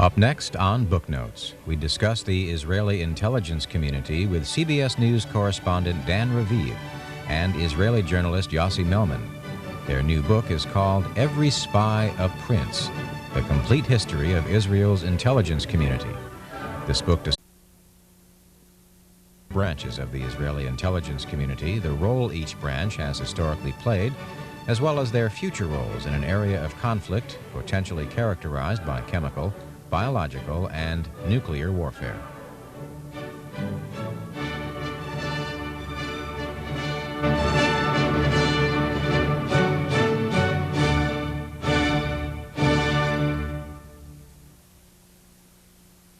Up next on Booknotes, we discuss the Israeli intelligence community with CBS News correspondent Dan Raviv and Israeli journalist Yossi Melman. Their new book is called Every Spy a Prince, The Complete History of Israel's Intelligence Community. This book discusses branches of the Israeli intelligence community, the role each branch has historically played, as well as their future roles in an area of conflict potentially characterized by chemical, biological, and nuclear warfare.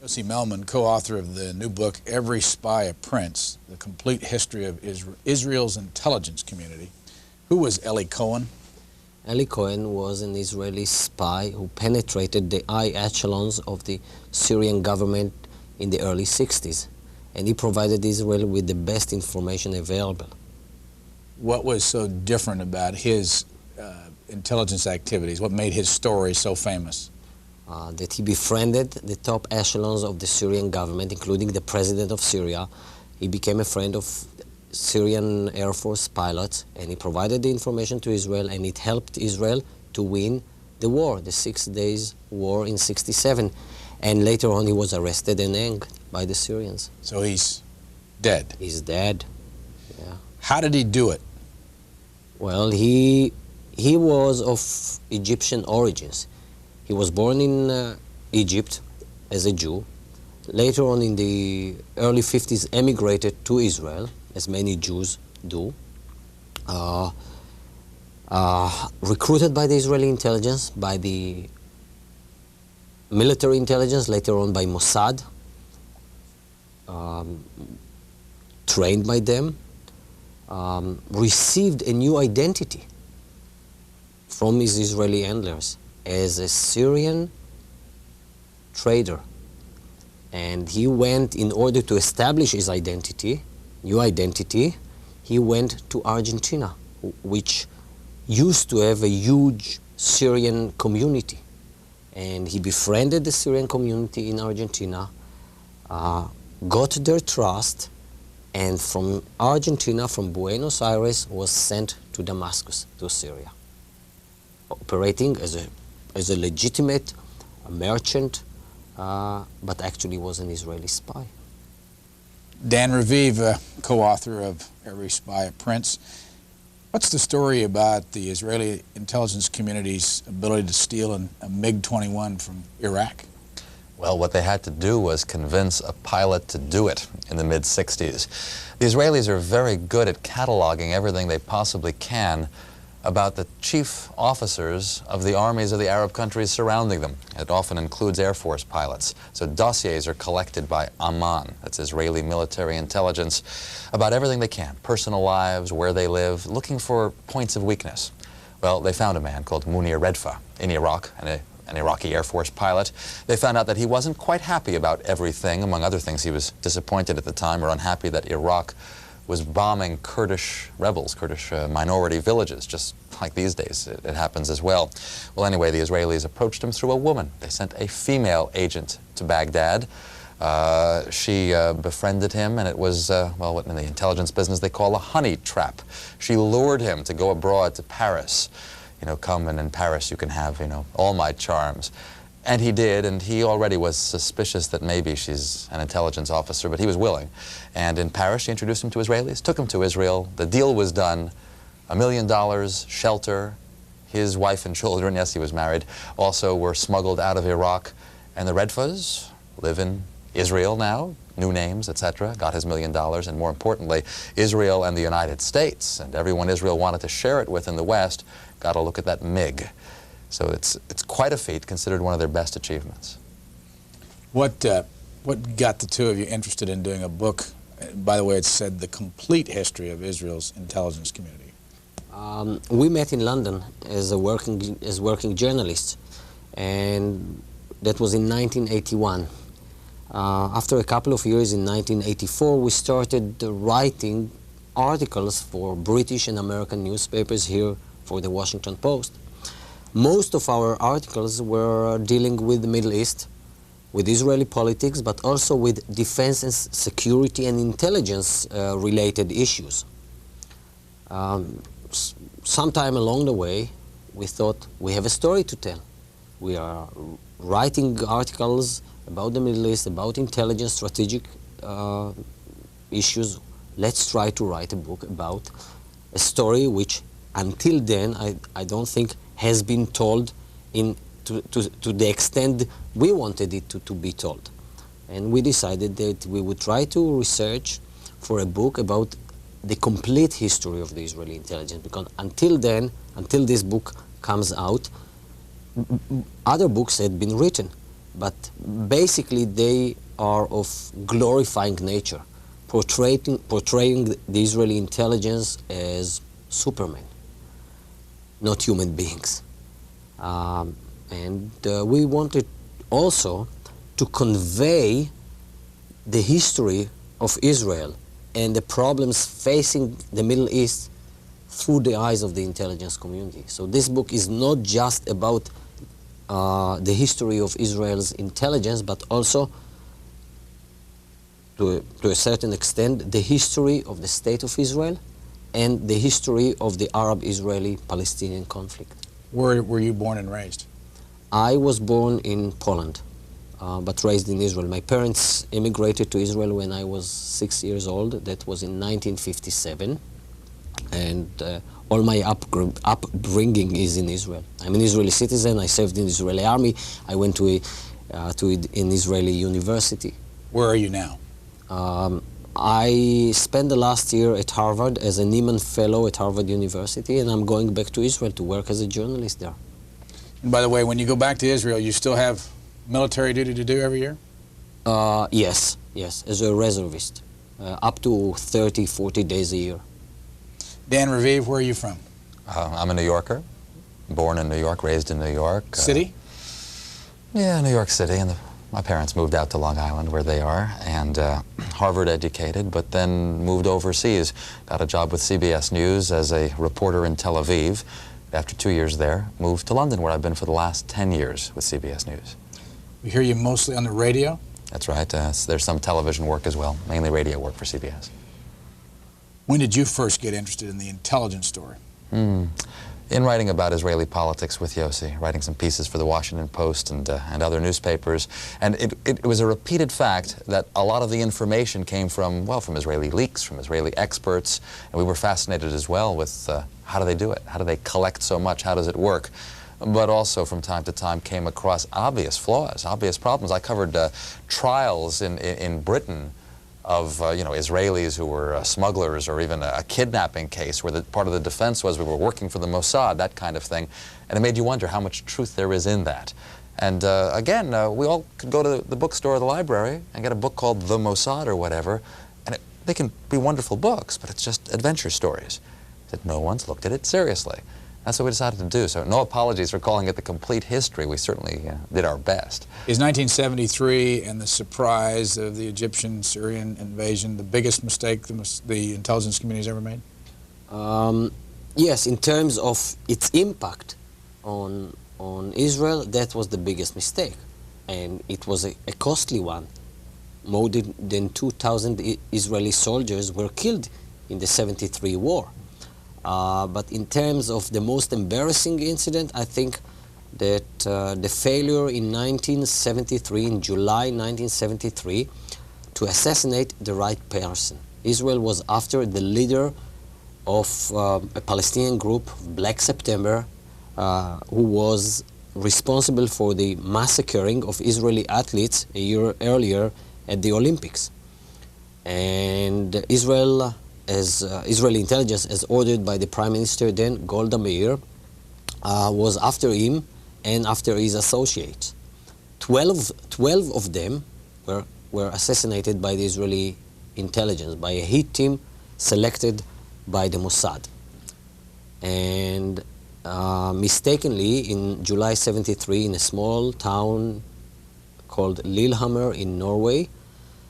Yossi Melman, co-author of the new book, Every Spy a Prince, The Complete History of Israel's Intelligence Community. Who was Eli Cohen? Eli Cohen was an Israeli spy who penetrated the high echelons of the Syrian government in the early 60s, and he provided Israel with the best information available. What was so different about his intelligence activities? What made his story so famous? That he befriended the top echelons of the Syrian government, including the president of Syria. He became a friend of Syrian Air Force pilots, and he provided the information to Israel, and it helped Israel to win the war, the 6 Days War in '67. And later on, he was arrested and hanged by the Syrians. So he's dead? He's dead, yeah. How did he do it? Well, he was of Egyptian origins. He was born in Egypt as a Jew. Later on in the early 50s, emigrated to Israel, as many Jews do. Recruited by the Israeli intelligence, by the military intelligence, later on by Mossad. Trained by them. Received a new identity from his Israeli handlers as a Syrian trader. And he went, in order to establish his identity, new identity, he went to Argentina, which used to have a huge Syrian community. And he befriended the Syrian community in Argentina, got their trust, and from Argentina, from Buenos Aires, was sent to Damascus, to Syria, operating as a legitimate merchant, but actually was an Israeli spy. Dan Raviv, co-author of Every Spy a Prince. What's the story about the Israeli intelligence community's ability to steal a MiG-21 from Iraq? Well, what they had to do was convince a pilot to do it in the mid-60s. The Israelis are very good at cataloging everything they possibly can about the chief officers of the armies of the Arab countries surrounding them. It often includes Air Force pilots. So dossiers are collected by Amman, that's Israeli military intelligence, about everything they can, personal lives, where they live, looking for points of weakness. Well, they found a man called Munir Redfa in Iraq, an Iraqi Air Force pilot. They found out that he wasn't quite happy about everything. Among other things, he was disappointed at the time or unhappy that Iraq was bombing Kurdish rebels, Kurdish minority villages, just like these days. It happens as well. Well, anyway, the Israelis approached him through a woman. They sent a female agent to Baghdad. She befriended him, and it was, well, what in the intelligence business they call a honey trap. She lured him to go abroad to Paris. You know, come and in Paris you can have, you know, all my charms. And he did, and he already was suspicious that maybe she's an intelligence officer, but he was willing. And in Paris, she introduced him to Israelis, took him to Israel. The deal was done. $1 million, shelter. His wife and children, yes, he was married, also were smuggled out of Iraq. And the Redfas live in Israel now, new names, etc., got his $1 million, and more importantly, Israel and the United States, and everyone Israel wanted to share it with in the West, got a look at that MiG. So it's quite a feat, considered one of their best achievements. What got the two of you interested in doing a book? By the way, it said The Complete History of Israel's Intelligence Community. We met in London as working journalists, and that was in 1981. After a couple of years in 1984, we started writing articles for British and American newspapers here for the Washington Post. Most of our articles were dealing with the Middle East, with Israeli politics, but also with defense and security and intelligence related issues. Sometime along the way, we thought we have a story to tell. We are writing articles about the Middle East, about intelligence, strategic issues. Let's try to write a book about a story which, until then, I don't think has been told to the extent we wanted it to be told. And we decided that we would try to research for a book about the complete history of the Israeli intelligence, because until then, until this book comes out, other books had been written, but basically they are of glorifying nature, portraying the Israeli intelligence as supermen, not human beings. And we wanted also to convey the history of Israel and the problems facing the Middle East through the eyes of the intelligence community. So this book is not just about the history of Israel's intelligence, but also, to a certain extent, the history of the State of Israel and the history of the Arab-Israeli-Palestinian conflict. Where were you born and raised? I was born in Poland, but raised in Israel. My parents immigrated to Israel when I was 6 years old. That was in 1957. And all my upbringing is in Israel. I'm an Israeli citizen. I served in the Israeli army. I went to an Israeli university. Where are you now? I spent the last year at Harvard as a Nieman Fellow at Harvard University, and I'm going back to Israel to work as a journalist there. And by the way, when you go back to Israel, you still have military duty to do every year? Yes, as a reservist, up to 30, 40 days a year. Dan Raviv, where are you from? I'm a New Yorker, born in New York, raised in New York. City? Yeah, New York City, and my parents moved out to Long Island, where they are, and Harvard educated, but then moved overseas. Got a job with CBS News as a reporter in Tel Aviv. After 2 years there, moved to London, where I've been for the last 10 years with CBS News. We hear you mostly on the radio? That's right. There's some television work as well, mainly radio work for CBS. When did you first get interested in the intelligence story? In writing about Israeli politics with Yossi, writing some pieces for the Washington Post and other newspapers. And it was a repeated fact that a lot of the information came from, well, from Israeli leaks, from Israeli experts. And we were fascinated as well with how do they do it? How do they collect so much? How does it work? But also from time to time came across obvious flaws, obvious problems. I covered trials in Britain of Israelis who were smugglers, or even a kidnapping case where part of the defense was we were working for the Mossad, that kind of thing. And it made you wonder how much truth there is in that. And again, we all could go to the bookstore or the library and get a book called The Mossad or whatever, and they can be wonderful books, but it's just adventure stories. That no one's looked at it seriously. That's what we decided to do. So no apologies for calling it the complete history. We certainly did our best. Is 1973 and the surprise of the Egyptian-Syrian invasion the biggest mistake the intelligence community's ever made? Yes, in terms of its impact on Israel, that was the biggest mistake. And it was a costly one. More than 2,000 Israeli soldiers were killed in the 73 war. But in terms of the most embarrassing incident, I think that the failure in 1973, in July 1973, to assassinate the right person. Israel was after the leader of a Palestinian group, Black September, who was responsible for the massacring of Israeli athletes a year earlier at the Olympics. And Israeli intelligence, as ordered by the Prime Minister then, Golda Meir, was after him and after his associates. 12 of them were assassinated by the Israeli intelligence, by a hit team selected by the Mossad. And mistakenly, in July 73, in a small town called Lillehammer in Norway,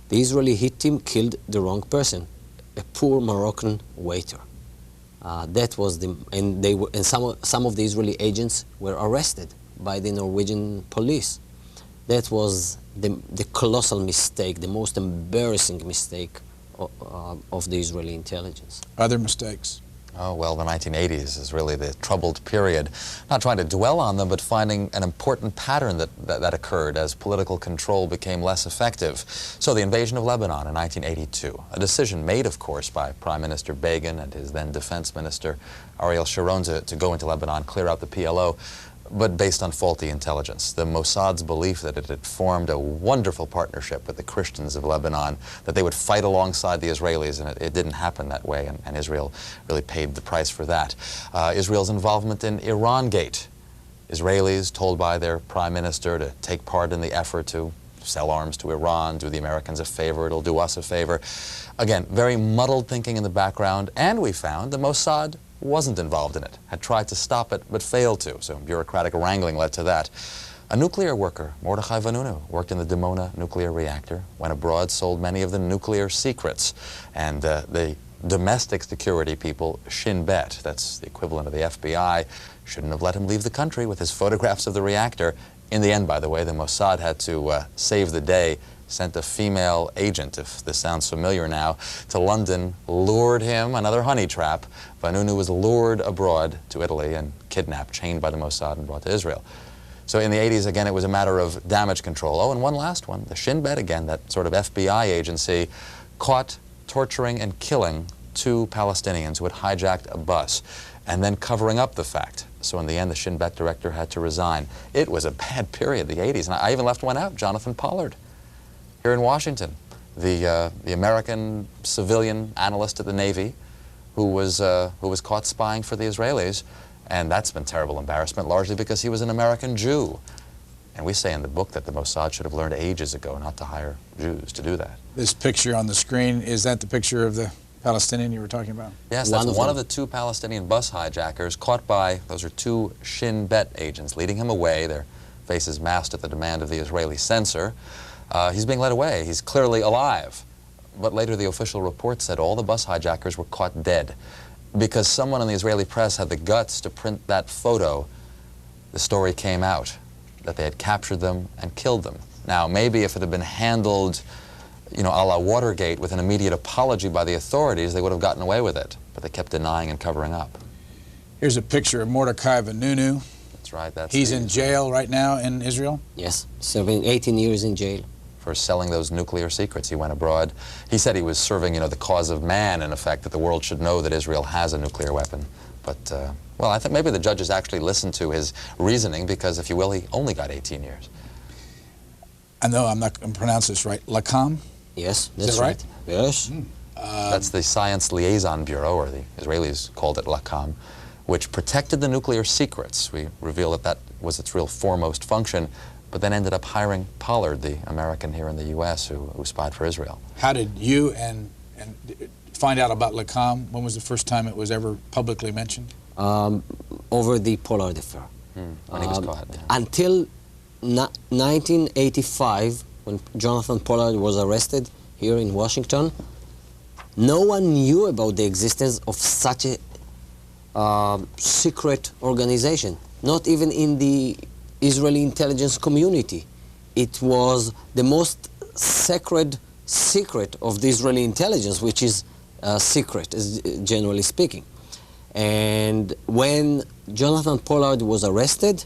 the Israeli hit team killed the wrong person, a poor Moroccan waiter. That was some of the Israeli agents were arrested by the Norwegian police. That was the colossal mistake, the most embarrassing mistake of the Israeli intelligence. Other mistakes? Oh, well, the 1980s is really the troubled period. Not trying to dwell on them, but finding an important pattern that occurred as political control became less effective. So the invasion of Lebanon in 1982, a decision made, of course, by Prime Minister Begin and his then Defense Minister Ariel Sharon to go into Lebanon, clear out the PLO, but based on faulty intelligence. The Mossad's belief that it had formed a wonderful partnership with the Christians of Lebanon, that they would fight alongside the Israelis, and it didn't happen that way, and Israel really paid the price for that. Israel's involvement in Iran-gate. Israelis told by their prime minister to take part in the effort to sell arms to Iran, do the Americans a favor, it'll do us a favor. Again, very muddled thinking in the background, and we found the Mossad wasn't involved in it, had tried to stop it but failed to, so bureaucratic wrangling led to that. A nuclear worker, Mordechai Vanunu, worked in the Dimona nuclear reactor, went abroad, sold many of the nuclear secrets, and the domestic security people, Shin Bet, that's the equivalent of the FBI, shouldn't have let him leave the country with his photographs of the reactor. In the end, by the way, the Mossad had to save the day, sent a female agent, if this sounds familiar now, to London, lured him, another honey trap. Vanunu was lured abroad to Italy and kidnapped, chained by the Mossad and brought to Israel. So in the 80s, again, it was a matter of damage control. Oh, and one last one, the Shin Bet again, that sort of FBI agency, caught torturing and killing 2 Palestinians who had hijacked a bus, and then covering up the fact. So in the end, the Shin Bet director had to resign. It was a bad period, the 80s, and I even left one out, Jonathan Pollard, here in Washington, the American civilian analyst at the Navy who was caught spying for the Israelis, and that's been terrible embarrassment, largely because he was an American Jew. And we say in the book that the Mossad should have learned ages ago not to hire Jews to do that. This picture on the screen, is that the picture of the Palestinian you were talking about? Yes, that's one of the 2 Palestinian bus hijackers caught by, those are 2 Shin Bet agents, leading him away, their faces masked at the demand of the Israeli censor. He's being led away. He's clearly alive. But later the official report said all the bus hijackers were caught dead because someone in the Israeli press had the guts to print that photo. The story came out that they had captured them and killed them. Now, maybe if it had been handled, you know, a la Watergate with an immediate apology by the authorities, they would have gotten away with it. But they kept denying and covering up. Here's a picture of Mordechai Vanunu. That's right. He's in jail right now in Israel? Yes, serving 18 years in jail. For selling those nuclear secrets. He went abroad. He said he was serving, you know, the cause of man, in effect, that the world should know that Israel has a nuclear weapon. But, well, I think maybe the judges actually listened to his reasoning because, if you will, he only got 18 years. I know I'm not going to pronounce this right. Lakam? Yes, that's Is that right? Yes. That's the Science Liaison Bureau, or the Israelis called it Lakam, which protected the nuclear secrets. We reveal that that was its real foremost function, but then ended up hiring Pollard, the American here in the U.S. who spied for Israel. How did you and find out about Lakam? When was the first time it was ever publicly mentioned? Over the Pollard affair. When he was caught. Yeah. Until 1985, when Jonathan Pollard was arrested here in Washington, no one knew about the existence of such a secret organization, not even in the Israeli intelligence community. It was the most sacred secret of the Israeli intelligence, which is secret, generally speaking. And when Jonathan Pollard was arrested,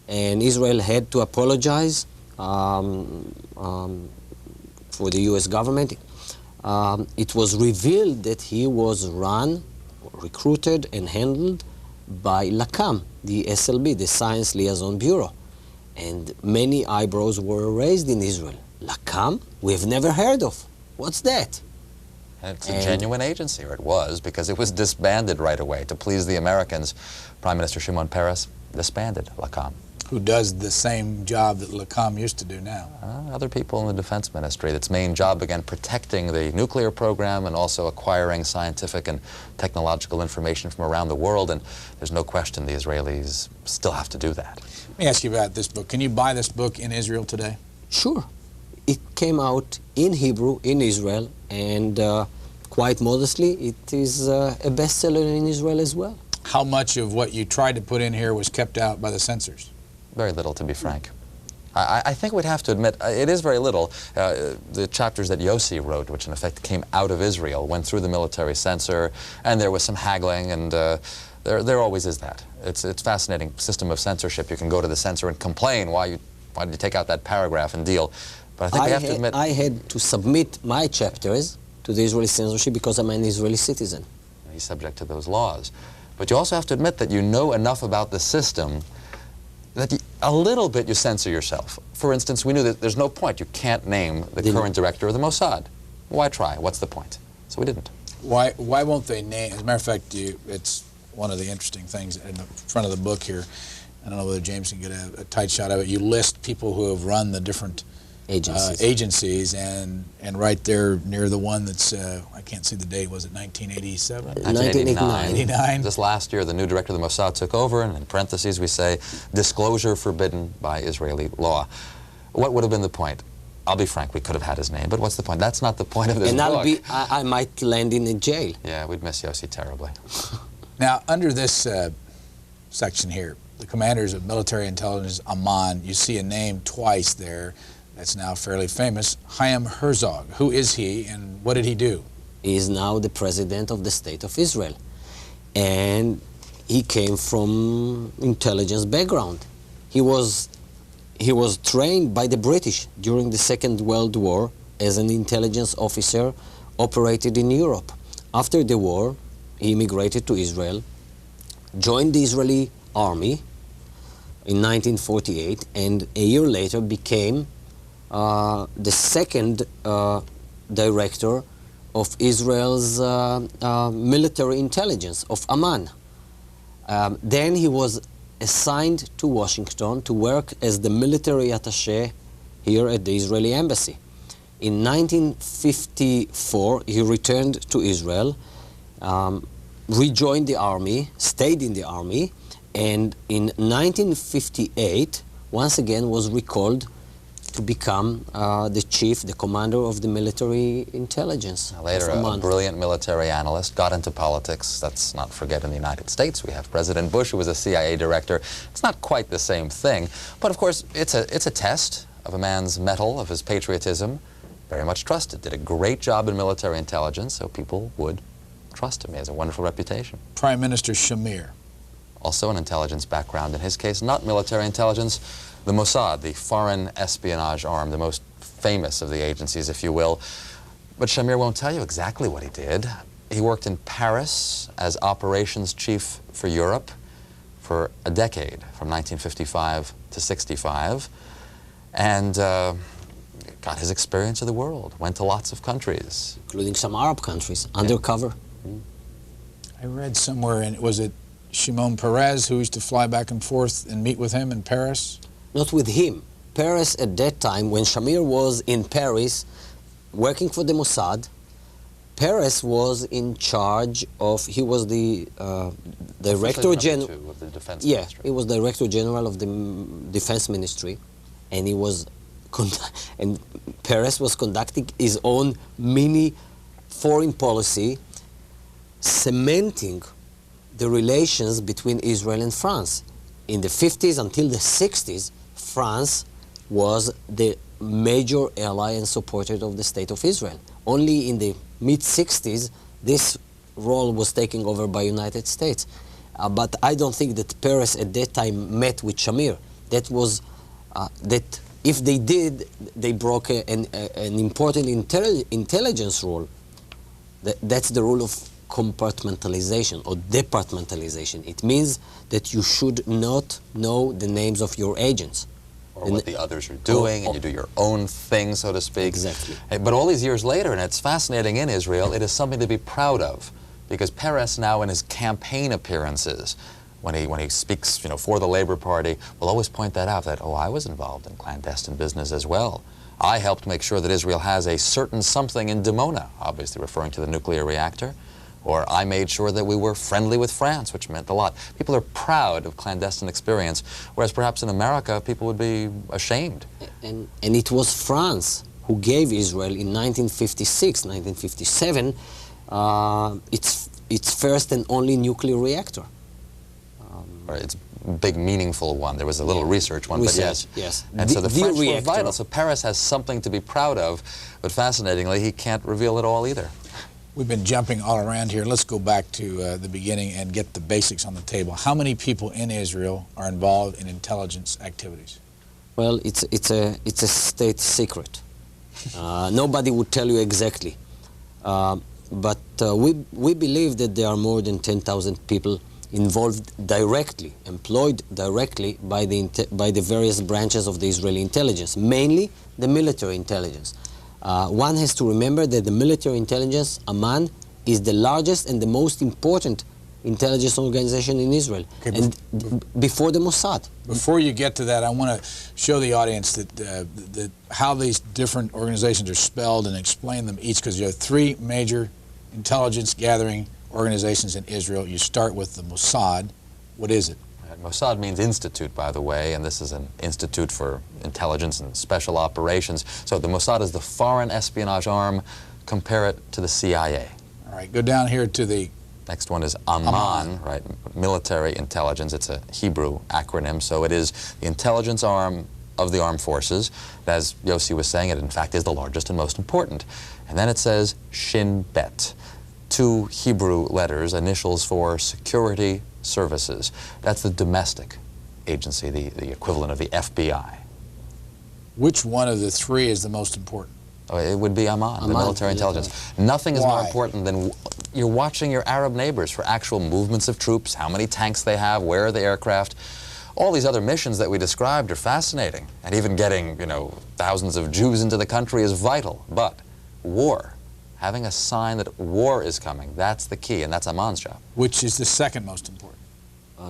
and Israel had to apologize for the U.S. government, it was revealed that he was recruited and handled by Lakam, the SLB, the Science Liaison Bureau. And many eyebrows were raised in Israel. Lakam? We've never heard of. What's that? It's a genuine agency, or it was, because it was disbanded right away. To please the Americans, Prime Minister Shimon Peres disbanded Lakam. Who does the same job that Lakam used to do now? Other people in the Defense Ministry. Its main job, again, protecting the nuclear program and also acquiring scientific and technological information from around the world. And there's no question the Israelis still have to do that. Let me ask you about this book. Can you buy this book in Israel today? Sure. It came out in Hebrew in Israel, and quite modestly, it is a bestseller in Israel as well. How much of what you tried to put in here was kept out by the censors? Very little, to be frank. I think we'd have to admit, it is very little. The chapters that Yossi wrote, which in effect came out of Israel, went through the military censor, and there was some haggling, and there always is that. It's a fascinating system of censorship. You can go to the censor and complain, why did you take out that paragraph and deal? But I think we have to admit... I had to submit my chapters to the Israeli censorship because I'm an Israeli citizen. He's subject to those laws. But you also have to admit that you know enough about the system that a little bit you censor yourself. For instance, we knew that there's no point. You can't name the current director of the Mossad. Why try? What's the point? So we didn't. Why won't they name? As a matter of fact, it's one of the interesting things in the front of the book here. I don't know whether James can get a tight shot of it. You list people who have run the different agencies, and right there near the one that's, I can't see the date, was it 1987? 1989. This last year, the new director of the Mossad took over, and in parentheses we say, disclosure forbidden by Israeli law. What would have been the point? I'll be frank, we could have had his name, but what's the point? That's not the point of this book. And I might land in a jail. Yeah, we'd miss Yossi terribly. Now, under this section here, the commanders of military intelligence, Amman, you see a name twice there that's now fairly famous, Chaim Herzog. Who is he, and what did he do? He is now the president of the State of Israel. And he came from intelligence background. He was trained by the British during the Second World War as an intelligence officer, operated in Europe. After the war, he immigrated to Israel, joined the Israeli army in 1948, and a year later became the second director of Israel's military intelligence, of Amman. Then he was assigned to Washington to work as the military attaché here at the Israeli embassy. In 1954, he returned to Israel, rejoined the army, stayed in the army, and in 1958, once again was recalled to become the commander of the military intelligence. Later, a brilliant military analyst, got into politics. Let's not forget, in the United States, we have President Bush, who was a CIA director. It's not quite the same thing, but of course, it's a test of a man's mettle, of his patriotism. Very much trusted. Did a great job in military intelligence, so people would trust him. He has a wonderful reputation. Prime Minister Shamir. Also an intelligence background. In his case, not military intelligence. The Mossad, the foreign espionage arm, the most famous of the agencies, if you will. But Shamir won't tell you exactly what he did. He worked in Paris as operations chief for Europe for a decade, from 1955 to 65, and got his experience of the world, went to lots of countries. Including some Arab countries, undercover. I read somewhere, and was it Shimon Peres who used to fly back and forth and meet with him in Paris? Not with him. Peres at that time, when Shamir was in Paris working for the Mossad, Peres was in charge of, he was the Director General of the Defense Ministry. He was Director General of the Defense Ministry, and he was and Peres was conducting his own mini foreign policy, cementing the relations between Israel and France. In the 50s until the 60s, France was the major ally and supporter of the State of Israel. Only in the mid-60s, this role was taken over by United States. But I don't think that Peres at that time met with Shamir. That was, that if they did, they broke an important intelligence rule. That's the rule of compartmentalization or departmentalization. It means that you should not know the names of your agents. Or what the others are doing, and you do your own thing, so to speak. Exactly. But all these years later, and it's fascinating in Israel, it is something to be proud of, because Peres now in his campaign appearances, when he speaks, for the Labor Party, will always point that out, that, I was involved in clandestine business as well. I helped make sure that Israel has a certain something in Dimona, obviously referring to the nuclear reactor. Or I made sure that we were friendly with France, which meant a lot. People are proud of clandestine experience, whereas perhaps in America, people would be ashamed. And it was France who gave Israel in 1956, 1957, its first and only nuclear reactor. It's big, meaningful one. There was a little research one, but yes. Yes. And so the French were reactor. vital. So Paris has something to be proud of, but fascinatingly, he can't reveal it all either. We've been jumping all around here. Let's go back to the beginning and get the basics on the table. How many people in Israel are involved in intelligence activities? Well, it's a state secret. Nobody would tell you exactly. But we believe that there are more than 10,000 people involved directly, employed directly by the various branches of the Israeli intelligence, mainly the military intelligence. One has to remember that the military intelligence, Amman, is the largest and the most important intelligence organization in Israel, okay, and before the Mossad. Before you get to that, I want to show the audience that how these different organizations are spelled and explain them each, because you have three major intelligence gathering organizations in Israel. You start with the Mossad. What is it? Mossad means institute, by the way, and this is an institute for intelligence and special operations. So the Mossad is the foreign espionage arm. Compare it to the CIA. All right, go down here to the... Next one is Amman, right? Military intelligence. It's a Hebrew acronym, so it is the intelligence arm of the armed forces. As Yossi was saying, it in fact is the largest and most important. And then it says Shin Bet, two Hebrew letters, initials for security services. That's the domestic agency, the equivalent of the FBI. Which one of the three is the most important? Oh, it would be Amman, the military intelligence. Nothing is more important than you're watching your Arab neighbors for actual movements of troops, how many tanks they have, where are the aircraft. All these other missions that we described are fascinating, and even getting, you know, thousands of Jews into the country is vital. But war, having a sign that war is coming, that's the key, and that's Amman's job. Which is the second most important?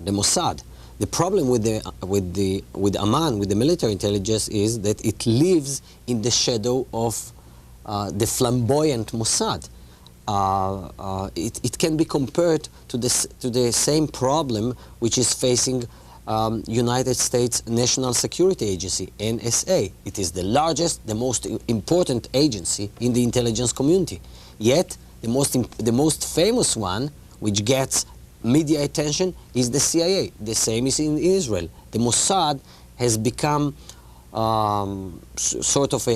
The Mossad. The problem with Amman, with the military intelligence, is that it lives in the shadow of the flamboyant Mossad. It can be compared to the same problem which is facing United States National Security Agency, NSA. It is the largest, the most important agency in the intelligence community. Yet, the most famous one, which gets media attention, is the CIA. The same is in Israel. The Mossad has become sort of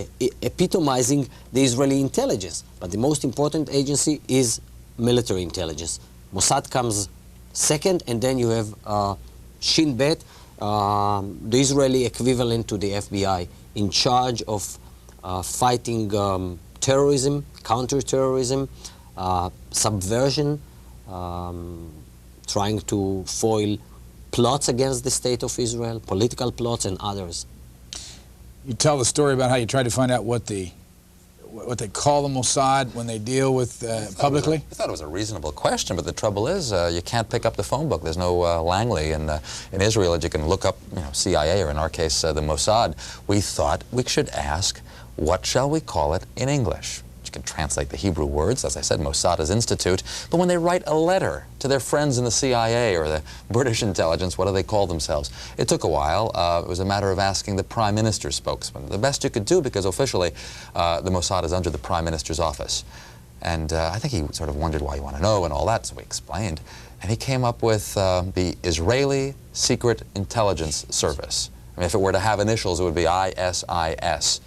epitomizing the Israeli intelligence. But the most important agency is military intelligence. Mossad comes second, and then you have Shin Bet, the Israeli equivalent to the FBI, in charge of fighting terrorism, counter-terrorism, subversion, trying to foil plots against the state of Israel, political plots and others. You tell the story about how you tried to find out what they call the Mossad when they deal with publicly? I thought it was a reasonable question, but the trouble is you can't pick up the phone book. There's no Langley in Israel that you can look up, you know, CIA, or in our case, the Mossad. We thought we should ask, what shall we call it in English? You can translate the Hebrew words, as I said, Mossad is institute, but when they write a letter to their friends in the CIA or the British intelligence, what do they call themselves? It took a while. It was a matter of asking the Prime Minister's spokesman. The best you could do, because officially the Mossad is under the Prime Minister's office. And I think he sort of wondered why you want to know and all that, so we explained. And he came up with the Israeli Secret Intelligence Service. I mean, if it were to have initials, it would be ISIS.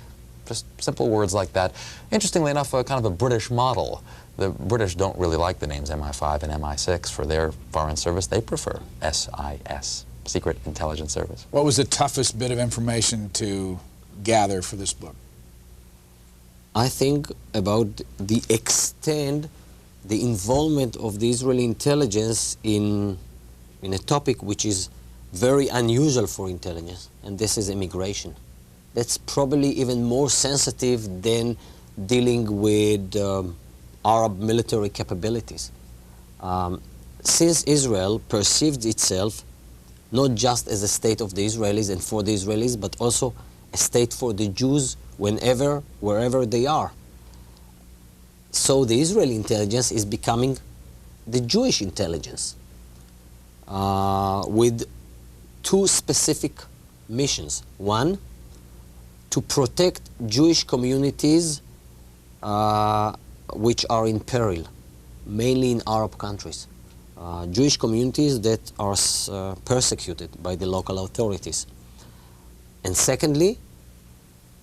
Just simple words like that. Interestingly enough, kind of a British model. The British don't really like the names MI5 and MI6 for their foreign service. They prefer SIS, Secret Intelligence Service. What was the toughest bit of information to gather for this book? I think about the extent, the involvement of the Israeli intelligence in a topic which is very unusual for intelligence, and this is immigration. That's probably even more sensitive than dealing with Arab military capabilities. Since Israel perceived itself not just as a state of the Israelis and for the Israelis, but also a state for the Jews whenever, wherever they are. So the Israeli intelligence is becoming the Jewish intelligence with two specific missions. One, to protect Jewish communities which are in peril, mainly in Arab countries. Jewish communities that are persecuted by the local authorities. And secondly,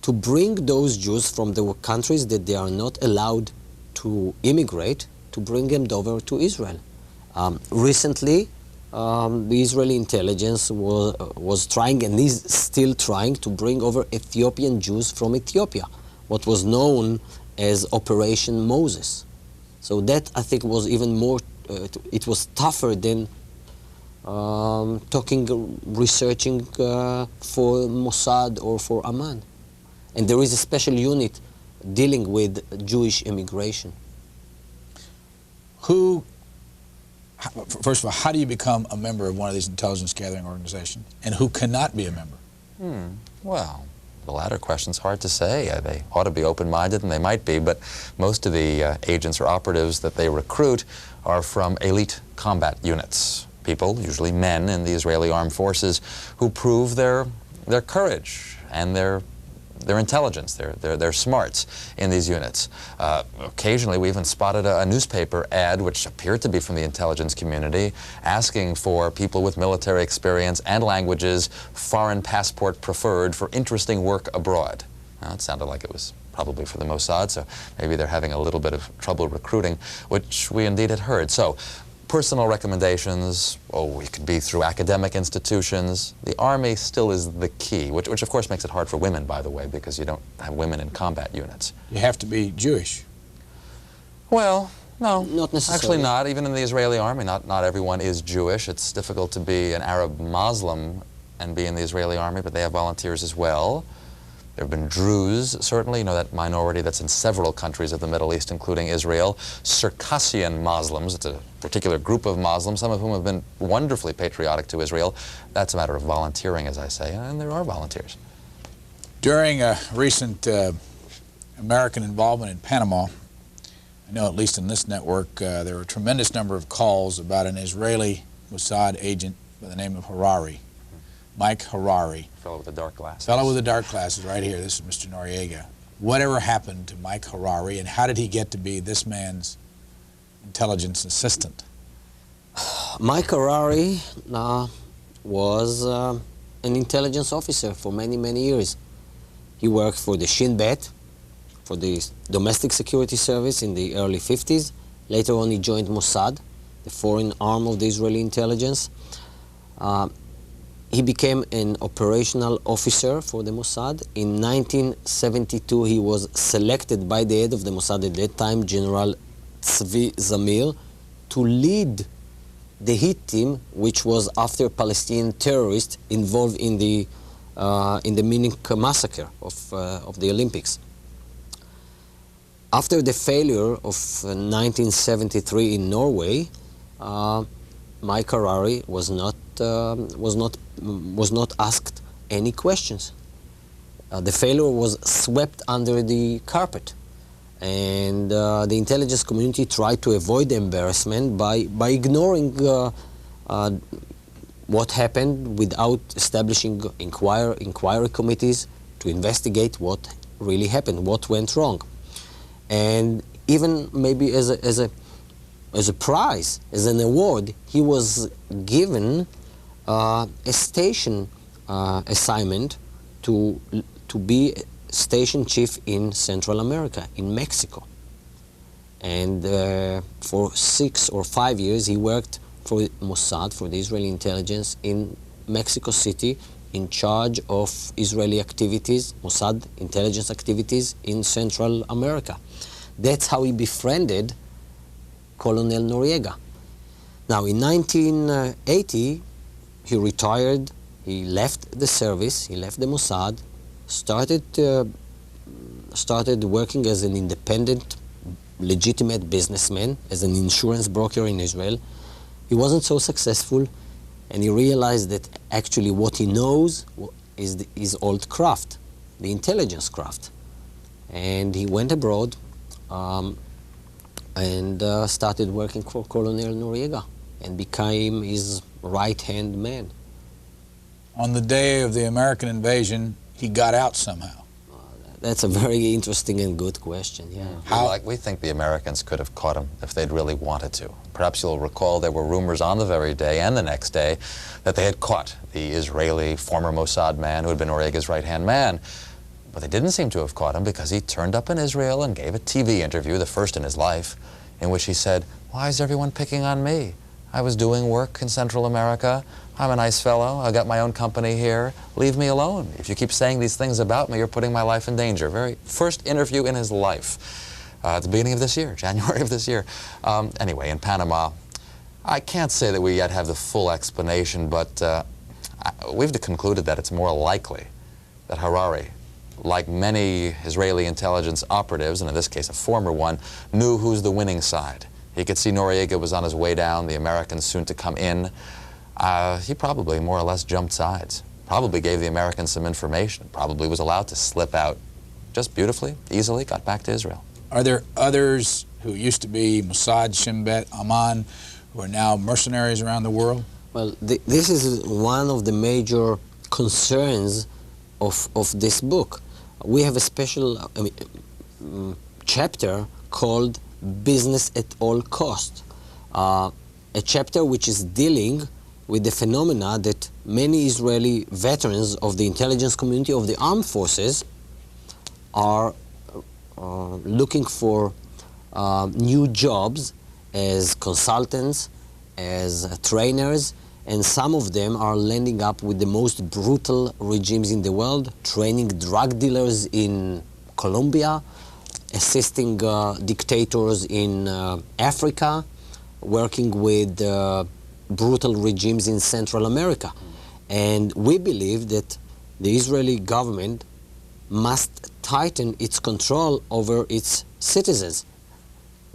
to bring those Jews from the countries that they are not allowed to immigrate, to bring them over to Israel. Recently, the Israeli intelligence was trying, and is still trying, to bring over Ethiopian Jews from Ethiopia, what was known as Operation Moses. So that, I think, was even more, it was tougher than researching for Mossad or for Amman. And there is a special unit dealing with Jewish immigration. First of all, how do you become a member of one of these intelligence gathering organizations, and who cannot be a member? Well, the latter question's hard to say. They ought to be open-minded, and they might be, but most of the agents or operatives that they recruit are from elite combat units. People, usually men in the Israeli armed forces, who prove their courage and their intelligence, their smarts in these units. Occasionally, we even spotted a newspaper ad, which appeared to be from the intelligence community, asking for people with military experience and languages, foreign passport preferred, for interesting work abroad. Well, it sounded like it was probably for the Mossad, so maybe they're having a little bit of trouble recruiting, which we indeed had heard. So, personal recommendations, it could be through academic institutions. The Army still is the key, which of course makes it hard for women, by the way, because you don't have women in combat units. You have to be Jewish. Well, no. Not necessarily. Actually not. Even in the Israeli Army, not everyone is Jewish. It's difficult to be an Arab Muslim and be in the Israeli Army, but they have volunteers as well. There have been Druze, certainly, that minority that's in several countries of the Middle East, including Israel. Circassian Muslims, it's a particular group of Muslims, some of whom have been wonderfully patriotic to Israel. That's a matter of volunteering, as I say, and there are volunteers. During a recent American involvement in Panama, I know at least in this network, there were a tremendous number of calls about an Israeli Mossad agent by the name of Harari. Mike Harari. Fellow with the dark glasses. Fellow with the dark glasses, right here. This is Mr. Noriega. Whatever happened to Mike Harari, and how did he get to be this man's intelligence assistant? Mike Harari was an intelligence officer for many, many years. He worked for the Shin Bet, for the domestic security service in the early 50s. Later on, he joined Mossad, the foreign arm of the Israeli intelligence. He became an operational officer for the Mossad. In 1972, he was selected by the head of the Mossad at that time, General Tzvi Zamir, to lead the hit team, which was after Palestinian terrorists involved in the Munich massacre of the Olympics. After the failure of 1973 in Norway, Mike Harari was not asked any questions. The failure was swept under the carpet, and the intelligence community tried to avoid the embarrassment by ignoring what happened without establishing inquiry committees to investigate what really happened, what went wrong. And even maybe as a prize, as an award, he was given a station assignment to be station chief in Central America, in Mexico. And for 6 or 5 years, he worked for Mossad, for the Israeli intelligence, in Mexico City, in charge of Israeli activities, Mossad intelligence activities in Central America. That's how he befriended Colonel Noriega. Now, in 1980, he retired, he left the service, he left the Mossad, started working as an independent, legitimate businessman, as an insurance broker in Israel. He wasn't so successful, and he realized that actually what he knows is his old craft, the intelligence craft. And he went abroad and started working for Colonel Noriega and became his right-hand man. On the day of the American invasion, he got out somehow. That's a very interesting and good question, yeah. We think the Americans could have caught him if they'd really wanted to. Perhaps you'll recall there were rumors on the very day and the next day that they had caught the Israeli former Mossad man who had been Noriega's right-hand man. But they didn't seem to have caught him because he turned up in Israel and gave a TV interview, the first in his life, in which he said, "Why is everyone picking on me? I was doing work in Central America. I'm a nice fellow. I got my own company here. Leave me alone. If you keep saying these things about me, you're putting my life in danger." Very first interview in his life at the beginning of this year, January of this year. Anyway, in Panama, I can't say that we yet have the full explanation, but we've concluded that it's more likely that Harari, like many Israeli intelligence operatives, and in this case a former one, knew who's the winning side. He could see Noriega was on his way down, the Americans soon to come in. He probably more or less jumped sides, probably gave the Americans some information, probably was allowed to slip out just beautifully, easily, got back to Israel. Are there others who used to be Mossad, Shin Bet, Aman, who are now mercenaries around the world? Well, this is one of the major concerns of this book. We have a special chapter called Business at All Cost, a chapter which is dealing with the phenomena that many Israeli veterans of the intelligence community of the armed forces are looking for new jobs as consultants, as trainers, and some of them are landing up with the most brutal regimes in the world, training drug dealers in Colombia, assisting dictators in Africa, working with brutal regimes in Central America. And we believe that the Israeli government must tighten its control over its citizens.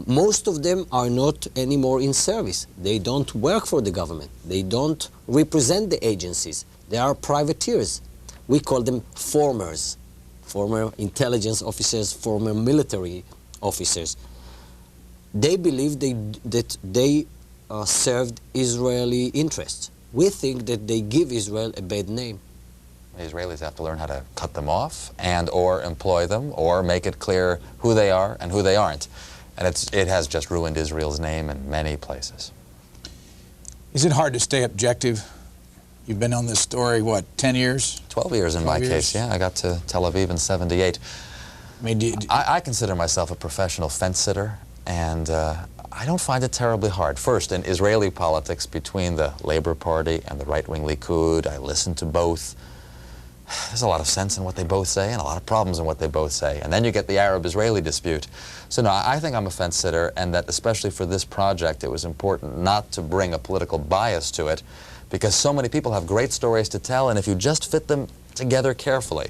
Most of them are not anymore in service. They don't work for the government. They don't represent the agencies. They are privateers. We call them formers, former intelligence officers, former military officers. They believe that they served Israeli interests. We think that they give Israel a bad name. The Israelis have to learn how to cut them off and or employ them or make it clear who they are and who they aren't. And it has just ruined Israel's name in many places. Is it hard to stay objective? You've been on this story, what, 10 years? 12 years in my case, yeah. I got to Tel Aviv in '78. I mean, I consider myself a professional fence sitter, and I don't find it terribly hard. First, in Israeli politics, between the Labor Party and the right-wing Likud, I listen to both. There's a lot of sense in what they both say and a lot of problems in what they both say. And then you get the Arab-Israeli dispute. So no, I think I'm a fence sitter, and that especially for this project it was important not to bring a political bias to it, because so many people have great stories to tell, and if you just fit them together carefully,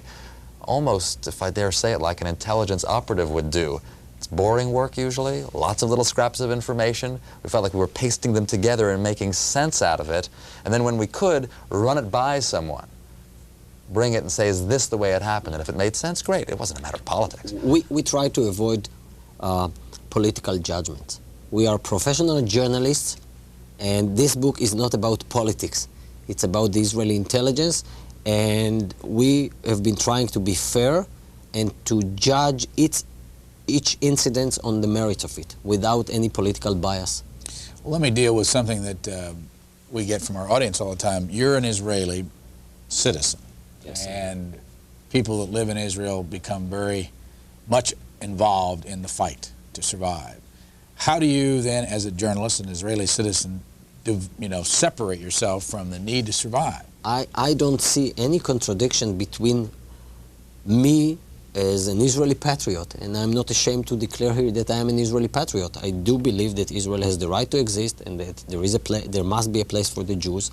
almost, if I dare say it, like an intelligence operative would do. It's boring work usually, lots of little scraps of information. We felt like we were pasting them together and making sense out of it, and then when we could, run it by someone. Bring it and say, is this the way it happened? And if it made sense, great. It wasn't a matter of politics. We try to avoid political judgments. We are professional journalists, and this book is not about politics. It's about the Israeli intelligence, and we have been trying to be fair and to judge each incident on the merit of it without any political bias. Well, let me deal with something that we get from our audience all the time. You're an Israeli citizen. Yes, and people that live in Israel become very much involved in the fight to survive. How do you then, as a journalist, an Israeli citizen, separate yourself from the need to survive? I don't see any contradiction between me as an Israeli patriot, and I'm not ashamed to declare here that I am an Israeli patriot. I do believe that Israel has the right to exist and that there must be a place for the Jews,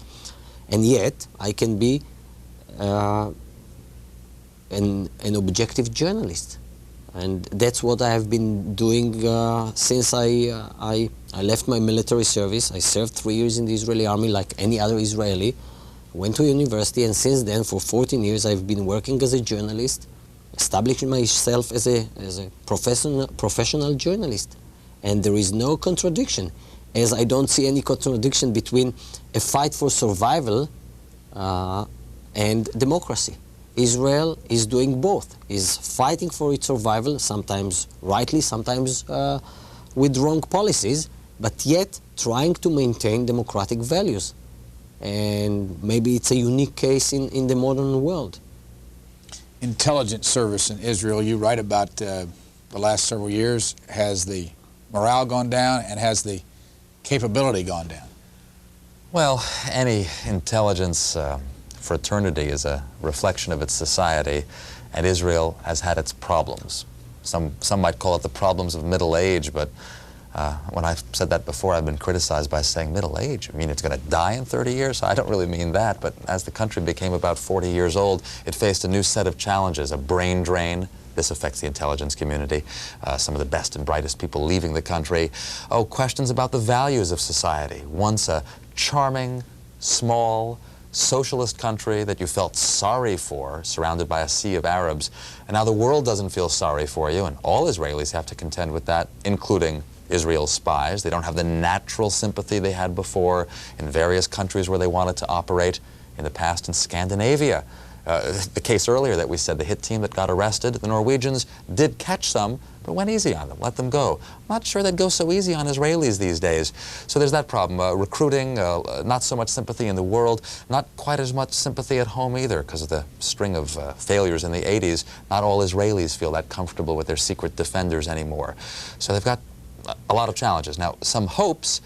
and yet I can be an objective journalist, and that's what I have been doing since I left my military service. I served 3 years in the Israeli army like any other Israeli, went to university, and since then for 14 years I've been working as a journalist, establishing myself as a professional journalist, and there is no contradiction, as I don't see any contradiction between a fight for survival and democracy. Israel is doing both, is fighting for its survival, sometimes rightly, sometimes with wrong policies, but yet trying to maintain democratic values. And maybe it's a unique case in the modern world. Intelligence service in Israel, you write about the last several years. Has the morale gone down and has the capability gone down? Well, any intelligence fraternity is a reflection of its society, and Israel has had its problems. Some might call it the problems of middle age, but when I've said that before, I've been criticized by saying middle age. I mean, it's going to die in 30 years? I don't really mean that, but as the country became about 40 years old, it faced a new set of challenges, a brain drain. This affects the intelligence community, some of the best and brightest people leaving the country. Oh, questions about the values of society. Once a charming, small, socialist country that you felt sorry for, surrounded by a sea of Arabs, and now the world doesn't feel sorry for you, and all Israelis have to contend with that, including Israel's spies. They don't have the natural sympathy they had before in various countries where they wanted to operate, in the past in Scandinavia. The case earlier that we said, the hit team that got arrested, the Norwegians did catch some, but went easy on them, let them go. I'm not sure they'd go so easy on Israelis these days. So there's that problem. Recruiting, not so much sympathy in the world, not quite as much sympathy at home either, because of the string of failures in the 80s. Not all Israelis feel that comfortable with their secret defenders anymore. So they've got a lot of challenges. Now, some hopes.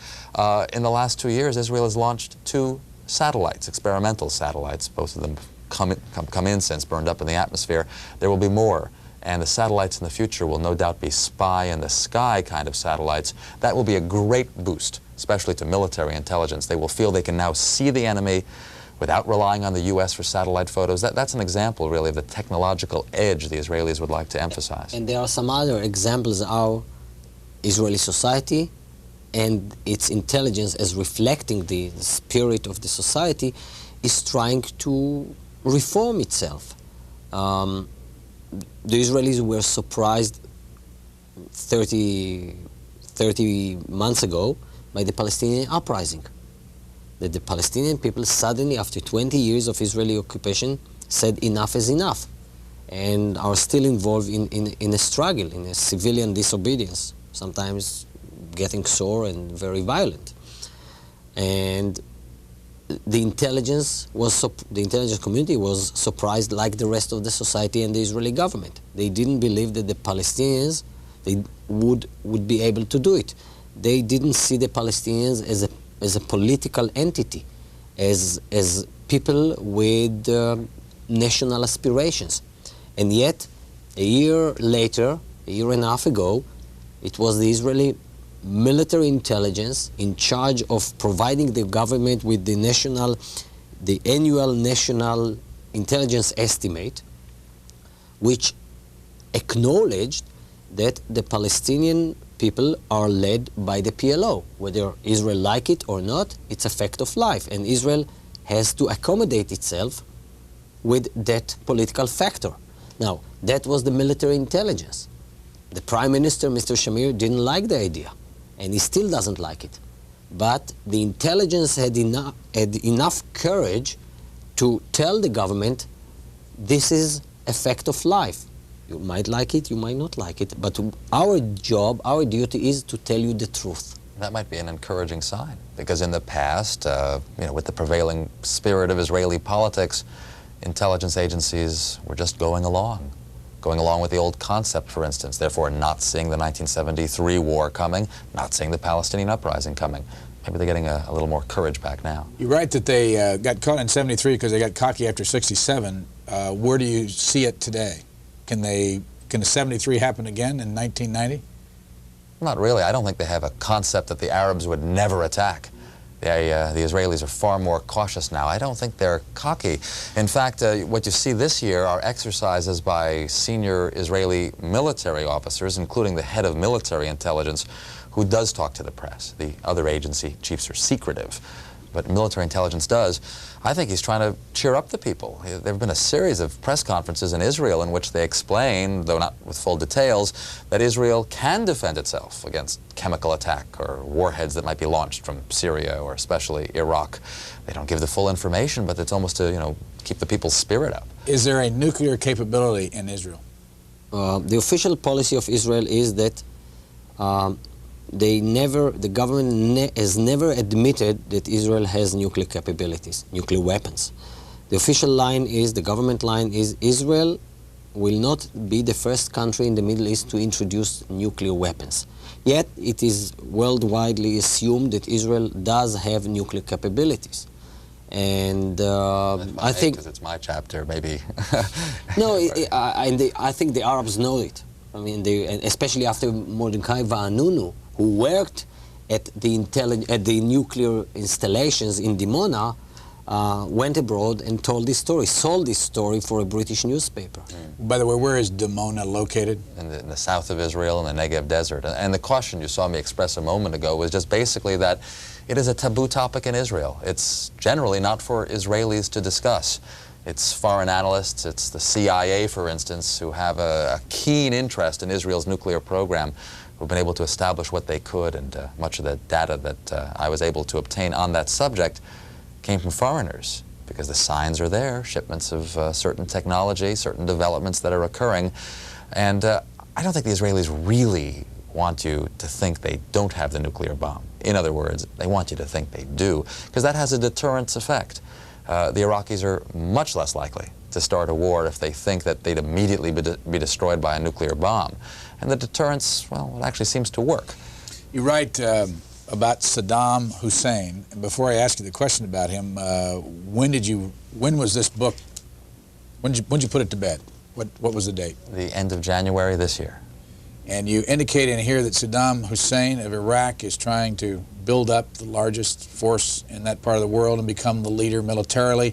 In the last 2 years, Israel has launched 2 satellites, experimental satellites. Both of them come in since, burned up in the atmosphere. There will be more, and the satellites in the future will no doubt be spy-in-the-sky kind of satellites. That will be a great boost, especially to military intelligence. They will feel they can now see the enemy without relying on the U.S. for satellite photos. That's an example, really, of the technological edge the Israelis would like to emphasize. And there are some other examples how Israeli society and its intelligence, as reflecting the spirit of the society, is trying to reform itself. The Israelis were surprised 30 months ago by the Palestinian uprising. That the Palestinian people suddenly, after 20 years of Israeli occupation, said enough is enough, and are still involved in a struggle, in a civilian disobedience, sometimes getting sore and very violent. And the intelligence community was surprised, like the rest of the society and the Israeli government. They didn't believe that the Palestinians would be able to do it. They didn't see the Palestinians as a political entity, as people with national aspirations. And yet, a year later, a year and a half ago, it was the Israeli military intelligence in charge of providing the government with the annual national intelligence estimate, which acknowledged that the Palestinian people are led by the PLO. Whether Israel like it or not, it's a fact of life, and Israel has to accommodate itself with that political factor. Now, that was the military intelligence. The Prime Minister, Mr. Shamir, didn't like the idea, and he still doesn't like it. But the intelligence had enough courage to tell the government, this is a fact of life. You might like it, you might not like it, but our job, our duty is to tell you the truth. That might be an encouraging sign, because in the past, with the prevailing spirit of Israeli politics, intelligence agencies were just going along with the old concept, for instance, therefore not seeing the 1973 war coming, not seeing the Palestinian uprising coming. Maybe they're getting a little more courage back now. You're right that they got caught in 73 because they got cocky after 67. Where do you see it today? Can the 73 happen again in 1990? Not really. I don't think they have a concept that the Arabs would never attack. The Israelis are far more cautious now. I don't think they're cocky. In fact, what you see this year are exercises by senior Israeli military officers, including the head of military intelligence, who does talk to the press. The other agency chiefs are secretive. but military intelligence does. I think he's trying to cheer up the people. There have been a series of press conferences in Israel in which they explain, though not with full details, that Israel can defend itself against chemical attack or warheads that might be launched from Syria or especially Iraq. They don't give the full information, but it's almost to, you know, keep the people's spirit up. Is there a nuclear capability in Israel? The official policy of Israel is that the government has never admitted that Israel has nuclear capabilities, nuclear weapons. The official line is, the government line is, Israel will not be the first country in the Middle East to introduce nuclear weapons. Yet it is worldwide assumed that Israel does have nuclear capabilities. And I think... Because it's my chapter, maybe. No, I think the Arabs know it. I mean, especially after Mordechai Vanunu, who worked at the nuclear installations in Dimona, went abroad and told this story, sold this story for a British newspaper. By the way, where is Dimona located? In the south of Israel, in the Negev Desert. And the caution you saw me express a moment ago was just basically that it is a taboo topic in Israel. It's generally not for Israelis to discuss. It's foreign analysts, it's the CIA, for instance, who have a keen interest in Israel's nuclear program, who've been able to establish what they could, and much of the data that I was able to obtain on that subject came from foreigners, because the signs are there, shipments of certain technology, certain developments that are occurring. And I don't think the Israelis really want you to think they don't have the nuclear bomb. In other words, they want you to think they do, because that has a deterrence effect. The Iraqis are much less likely to start a war if they think that they'd immediately be destroyed by a nuclear bomb. And the deterrence, well, it actually seems to work. You write about Saddam Hussein, and before I ask you the question about him, when was this book, when did you put it to bed? What was the date? The end of January this year. And you indicate in here that Saddam Hussein of Iraq is trying to build up the largest force in that part of the world and become the leader militarily,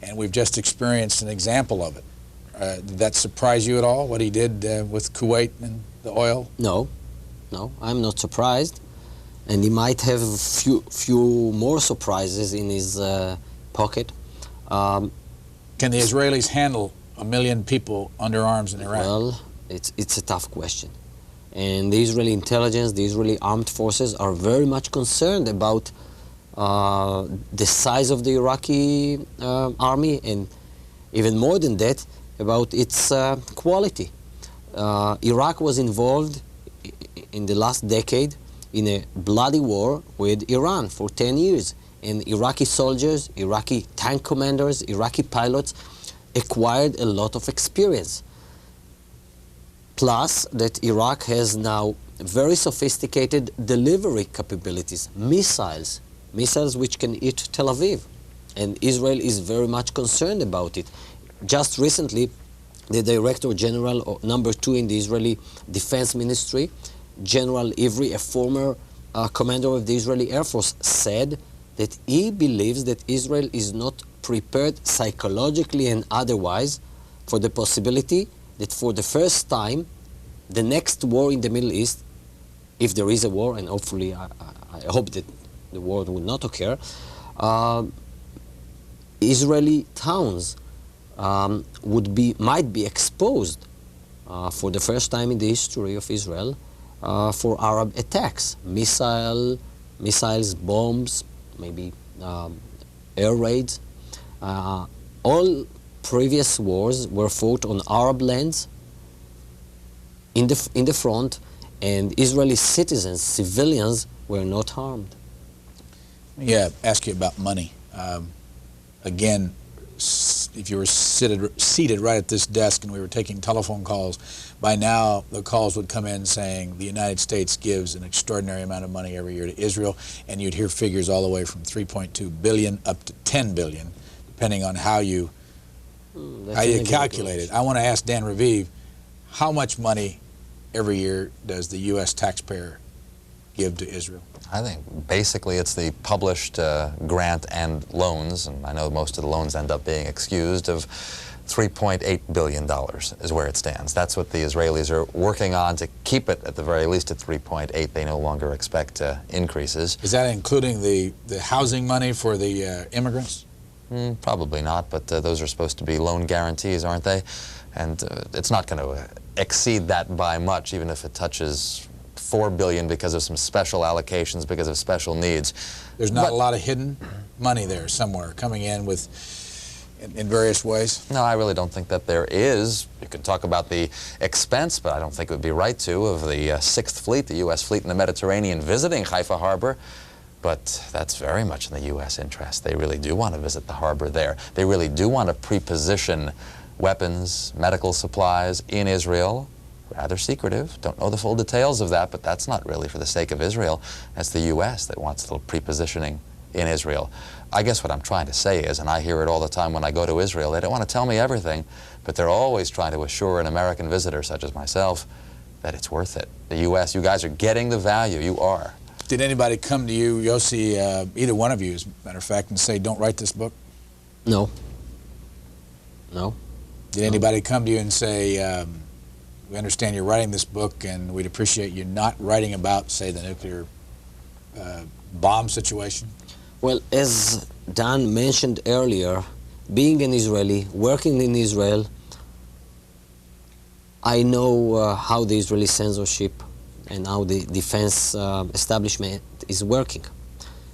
and we've just experienced an example of it. Did that surprise you at all, what he did with Kuwait and the oil? No, I'm not surprised. And he might have a few more surprises in his pocket. Can the Israelis handle 1 million people under arms in Iraq? Well, it's a tough question. And the Israeli intelligence, the Israeli armed forces are very much concerned about the size of the Iraqi army, and even more than that, about its quality. Iraq was involved in the last decade in a bloody war with Iran for 10 years. And Iraqi soldiers, Iraqi tank commanders, Iraqi pilots acquired a lot of experience. Plus that Iraq has now very sophisticated delivery capabilities, missiles which can hit Tel Aviv. And Israel is very much concerned about it. Just recently, the Director General, number 2 in the Israeli Defense Ministry, General Ivry, a former commander of the Israeli Air Force, said that he believes that Israel is not prepared psychologically and otherwise for the possibility that for the first time, the next war in the Middle East, if there is a war, and hopefully I hope that the war will not occur, Israeli towns might be exposed for the first time in the history of Israel for Arab attacks, missiles, bombs, maybe air raids. All previous wars were fought on Arab lands in the front, and Israeli citizens, civilians, were not harmed. Yeah, ask you about money. Again, if you were seated right at this desk and we were taking telephone calls, by now the calls would come in saying the United States gives an extraordinary amount of money every year to Israel, and you'd hear figures all the way from 3.2 billion up to 10 billion, depending on how you calculate it. I want to ask Dan Raviv, how much money every year does the U.S. taxpayer give to Israel? I think basically it's the published grant and loans, and I know most of the loans end up being excused, of $3.8 billion is where it stands. That's what the Israelis are working on to keep it at the very least at 3.8. They no longer expect increases. Is that including the housing money for the immigrants? Probably not, but those are supposed to be loan guarantees, aren't they? And it's not going to exceed that by much, even if it touches $4 billion because of some special allocations, because of special needs. There's not a lot of hidden money there somewhere coming in with in various ways? No, I really don't think that there is. You could talk about the expense, but I don't think it would be right to, of the 6th Fleet, the U.S. fleet in the Mediterranean visiting Haifa Harbor. But that's very much in the U.S. interest. They really do want to visit the harbor there. They really do want to pre-position weapons, medical supplies in Israel. Rather secretive. Don't know the full details of that, but that's not really for the sake of Israel. That's the U.S. that wants a little pre-positioning in Israel. I guess what I'm trying to say is, and I hear it all the time when I go to Israel, they don't want to tell me everything, but they're always trying to assure an American visitor, such as myself, that it's worth it. The U.S., you guys are getting the value. You are. Did anybody come to you, Yossi, either one of you, as a matter of fact, and say, don't write this book? No. No. Did anybody come to you and say, we understand you're writing this book and we'd appreciate you not writing about, say, the nuclear bomb situation? Well, as Dan mentioned earlier, being an Israeli, working in Israel, I know how the Israeli censorship and how the defense establishment is working.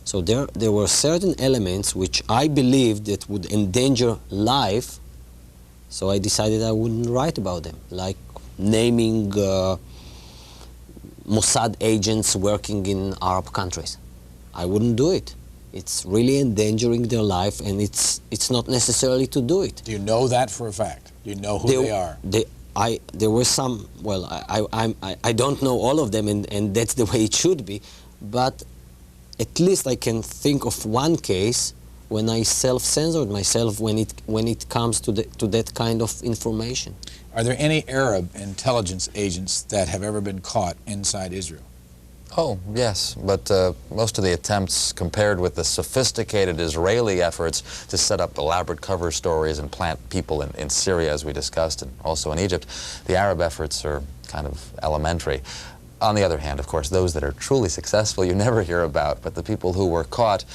So there were certain elements which I believed that would endanger life, so I decided I wouldn't write about them, like naming Mossad agents working in Arab countries. I wouldn't do it. It's really endangering their life, and it's not necessarily to do it. Do you know that for a fact? Do you know who they are? There were some, well, I don't know all of them, and that's the way it should be, but at least I can think of one case when I self-censored myself when it comes to that kind of information. Are there any Arab intelligence agents that have ever been caught inside Israel? Oh, yes, but most of the attempts compared with the sophisticated Israeli efforts to set up elaborate cover stories and plant people in Syria, as we discussed, and also in Egypt, the Arab efforts are kind of elementary. On the other hand, of course, those that are truly successful you never hear about, but the people who were caught,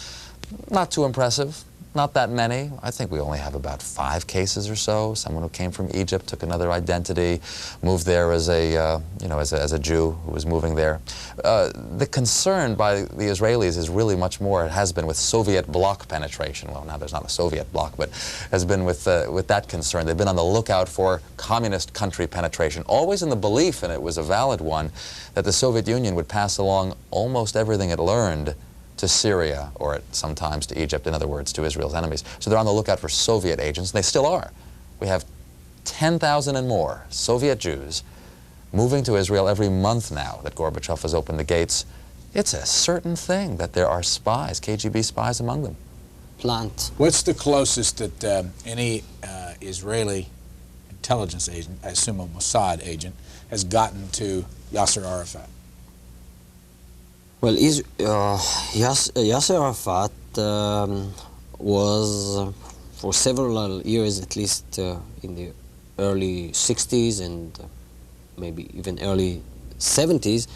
not too impressive. Not that many. I think we only have about 5 cases or so. Someone who came from Egypt, took another identity, moved there as a, as a Jew who was moving there. The concern by the Israelis is really much more, it has been with Soviet bloc penetration. Well, now there's not a Soviet bloc, but has been with that concern. They've been on the lookout for communist country penetration, always in the belief, and it was a valid one, that the Soviet Union would pass along almost everything it learned to Syria, or sometimes to Egypt, in other words, to Israel's enemies. So they're on the lookout for Soviet agents, and they still are. We have 10,000 and more Soviet Jews moving to Israel every month now that Gorbachev has opened the gates. It's a certain thing that there are spies, KGB spies among them. Plant. What's the closest that any Israeli intelligence agent, I assume a Mossad agent, has gotten to Yasser Arafat? Well, Yasser Arafat was, for several years at least, in the early 60s and maybe even early 70s,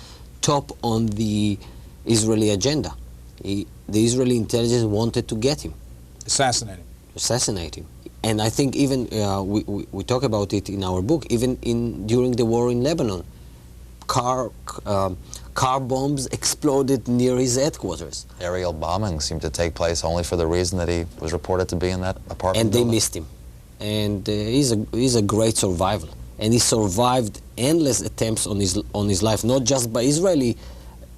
top on the Israeli agenda. The Israeli intelligence wanted to get him. Assassinate him. And I think even, we talk about it in our book, even during the war in Lebanon, car bombs exploded near his headquarters. Aerial bombings seemed to take place only for the reason that he was reported to be in that apartment and building. They missed him. And he's a great survivor. And he survived endless attempts on his life, not just by Israeli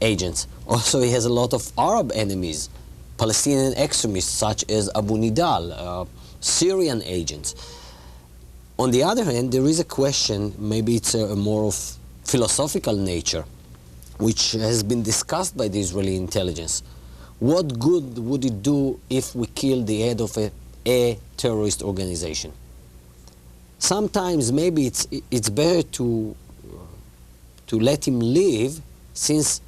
agents. Also, he has a lot of Arab enemies, Palestinian extremists such as Abu Nidal, Syrian agents. On the other hand, there is a question, maybe it's a more of philosophical nature, which has been discussed by the Israeli intelligence. What good would it do if we kill the head of a terrorist organization? Sometimes maybe it's better to let him live, since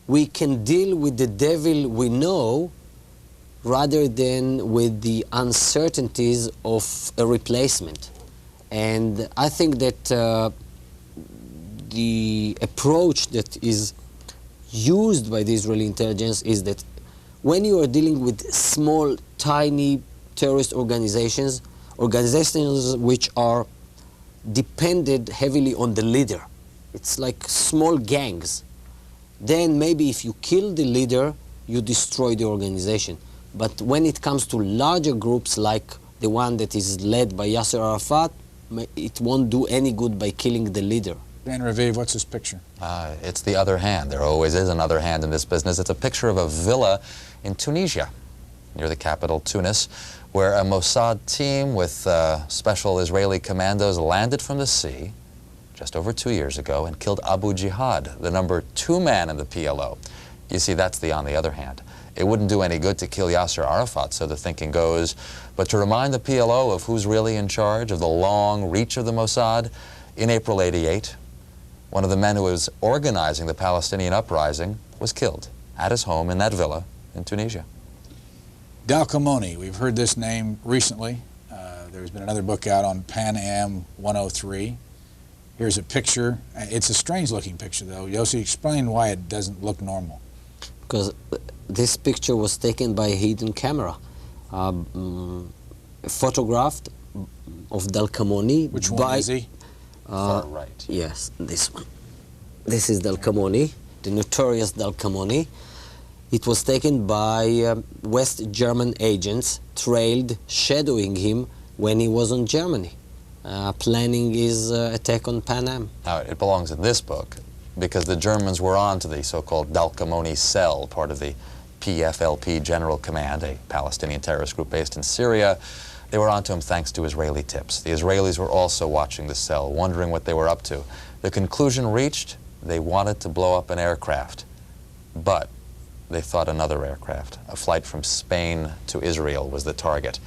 we can deal with the devil we know rather than with the uncertainties of a replacement. And I think that the approach that is used by the Israeli intelligence is that when you are dealing with small, tiny terrorist organizations which are dependent heavily on the leader, it's like small gangs, then maybe if you kill the leader, you destroy the organization. But when it comes to larger groups like the one that is led by Yasser Arafat, it won't do any good by killing the leader. Dan Raviv, what's this picture? It's the other hand. There always is another hand in this business. It's a picture of a villa in Tunisia, near the capital Tunis, where a Mossad team with special Israeli commandos landed from the sea just over 2 years ago and killed Abu Jihad, the number 2 man in the PLO. You see, that's the on the other hand. It wouldn't do any good to kill Yasser Arafat, so the thinking goes, but to remind the PLO of who's really in charge, of the long reach of the Mossad, in April '88, one of the men who was organizing the Palestinian uprising was killed at his home in that villa in Tunisia. Dalkamoni, we've heard this name recently. There's been another book out on Pan Am 103. Here's a picture. It's a strange-looking picture, though. Yossi, explain why it doesn't look normal. Because this picture was taken by a hidden camera. Photographed of Dalkamoni. Which one is he? Far right. Yes, this one. This is Dalkamoni, the notorious Dalkamoni. It was taken by West German agents, trailed, shadowing him when he was in Germany, planning his attack on Pan Am. Now, it belongs in this book because the Germans were on to the so-called Dalkamoni cell, part of the PFLP General Command, a Palestinian terrorist group based in Syria. They were onto him thanks to Israeli tips. The Israelis were also watching the cell, wondering what they were up to. The conclusion reached, they wanted to blow up an aircraft, but they thought another aircraft. A flight from Spain to Israel was the target.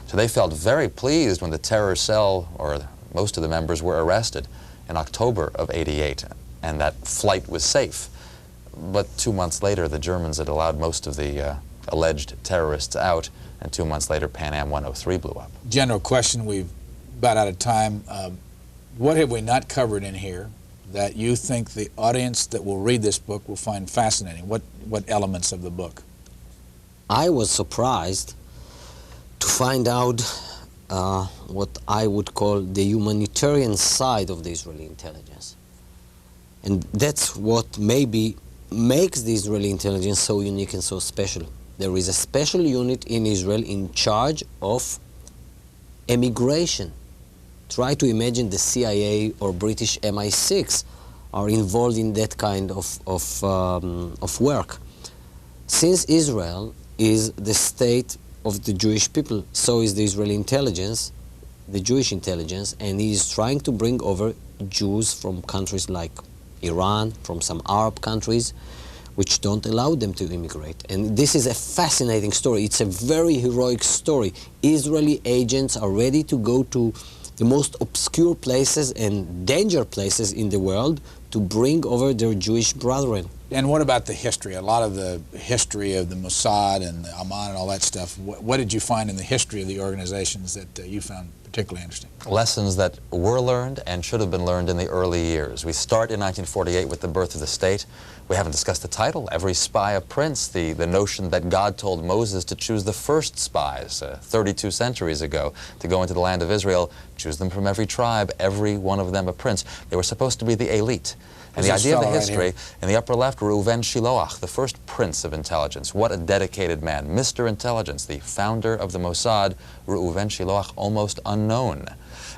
So they felt very pleased when the terror cell, or most of the members, were arrested in October of '88, and that flight was safe. But 2 months later, the Germans had allowed most of the alleged terrorists out, and 2 months later, Pan Am 103 blew up. General question, we've about out of time. What have we not covered in here that you think the audience that will read this book will find fascinating? What elements of the book? I was surprised to find out what I would call the humanitarian side of the Israeli intelligence. And that's what maybe makes the Israeli intelligence so unique and so special. There is a special unit in Israel in charge of immigration. Try to imagine the CIA or British MI6 are involved in that kind of work. Since Israel is the state of the Jewish people, so is the Israeli intelligence, the Jewish intelligence, and he is trying to bring over Jews from countries like Iran, from some Arab countries, which don't allow them to immigrate. And this is a fascinating story. It's a very heroic story. Israeli agents are ready to go to the most obscure places and danger places in the world to bring over their Jewish brethren. And what about the history? A lot of the history of the Mossad and the Amman and all that stuff. What did you find in the history of the organizations that you found particularly interesting? Lessons that were learned and should have been learned in the early years. We start in 1948 with the birth of the state. We haven't discussed the title, Every Spy a Prince, the notion that God told Moses to choose the first spies 32 centuries ago to go into the land of Israel, choose them from every tribe, every one of them a prince. They were supposed to be the elite. And the idea of the history, in the upper left, Reuven Shiloach, the first prince of intelligence. What a dedicated man. Mr. Intelligence, the founder of the Mossad, Reuven Shiloach, almost unknown.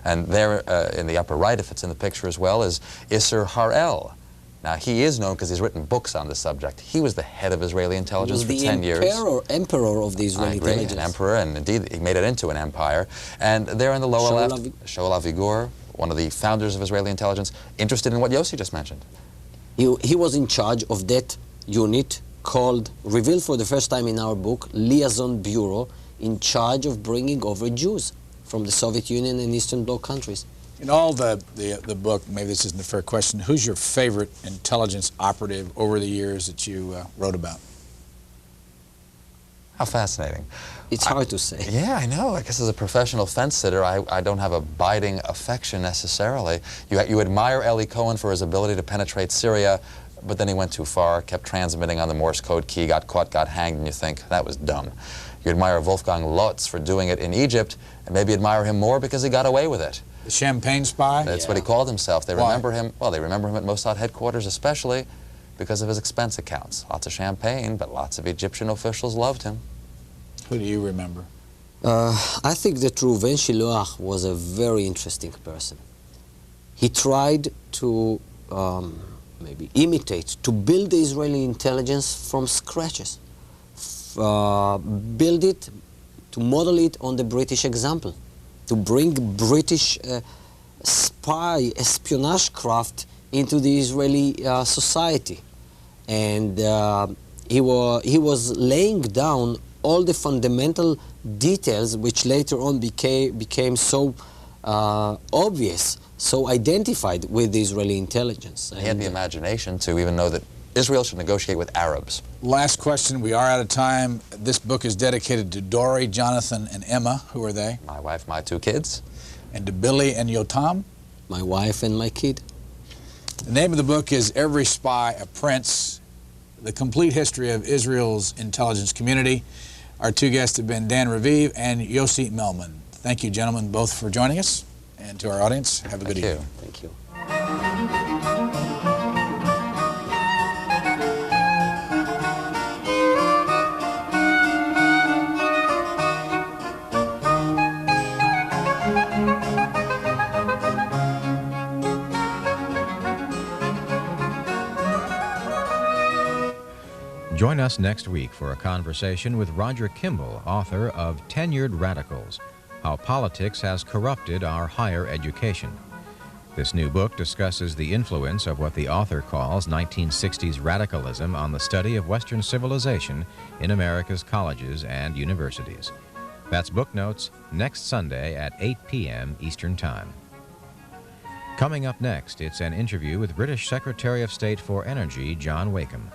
And there in the upper right, if it's in the picture as well, is Isser Harel. Now, he is known because he's written books on the subject. He was the head of Israeli intelligence for 10 years. He was the emperor of the Israeli intelligence. An emperor, and indeed, he made it into an empire. And there in the lower left, Shaul Avigur, one of the founders of Israeli intelligence, interested in what Yossi just mentioned. He was in charge of that unit called, revealed for the first time in our book, Liaison Bureau, in charge of bringing over Jews from the Soviet Union and Eastern Bloc countries. In all the book, maybe this isn't a fair question, who's your favorite intelligence operative over the years that you wrote about? How fascinating. It's hard to say. Yeah, I know. I guess as a professional fence sitter, I don't have a biting affection necessarily. You admire Eli Cohen for his ability to penetrate Syria, but then he went too far, kept transmitting on the Morse code key, got caught, got hanged, and you think, that was dumb. You admire Wolfgang Lotz for doing it in Egypt, and maybe admire him more because he got away with it. The Champagne Spy? That's what he called himself. They Why? remember him, well, they remember him at Mossad headquarters especially because of his expense accounts. Lots of champagne, but lots of Egyptian officials loved him. Who do you remember? I think that Reuven Shiloach was a very interesting person. He tried to maybe imitate, to build the Israeli intelligence from scratches. Build it, to model it on the British example, to bring British spy, espionage craft into the Israeli society. And he was laying down all the fundamental details which later on became so obvious, so identified with the Israeli intelligence. He had the imagination to even know that Israel should negotiate with Arabs. Last question. We are out of time. This book is dedicated to Dory, Jonathan, and Emma. Who are they? My wife, my 2 kids. And to Billy and Yotam. My wife and my kid. The name of the book is Every Spy a Prince, the complete history of Israel's intelligence community. Our 2 guests have been Dan Raviv and Yossi Melman. Thank you, gentlemen, both for joining us. And to our audience, have a good evening. Thank you. Join us next week for a conversation with Roger Kimball, author of Tenured Radicals: How Politics Has Corrupted Our Higher Education. This new book discusses the influence of what the author calls 1960s radicalism on the study of Western civilization in America's colleges and universities. That's Booknotes next Sunday at 8 p.m. Eastern Time. Coming up next, it's an interview with British Secretary of State for Energy, John Wakeham.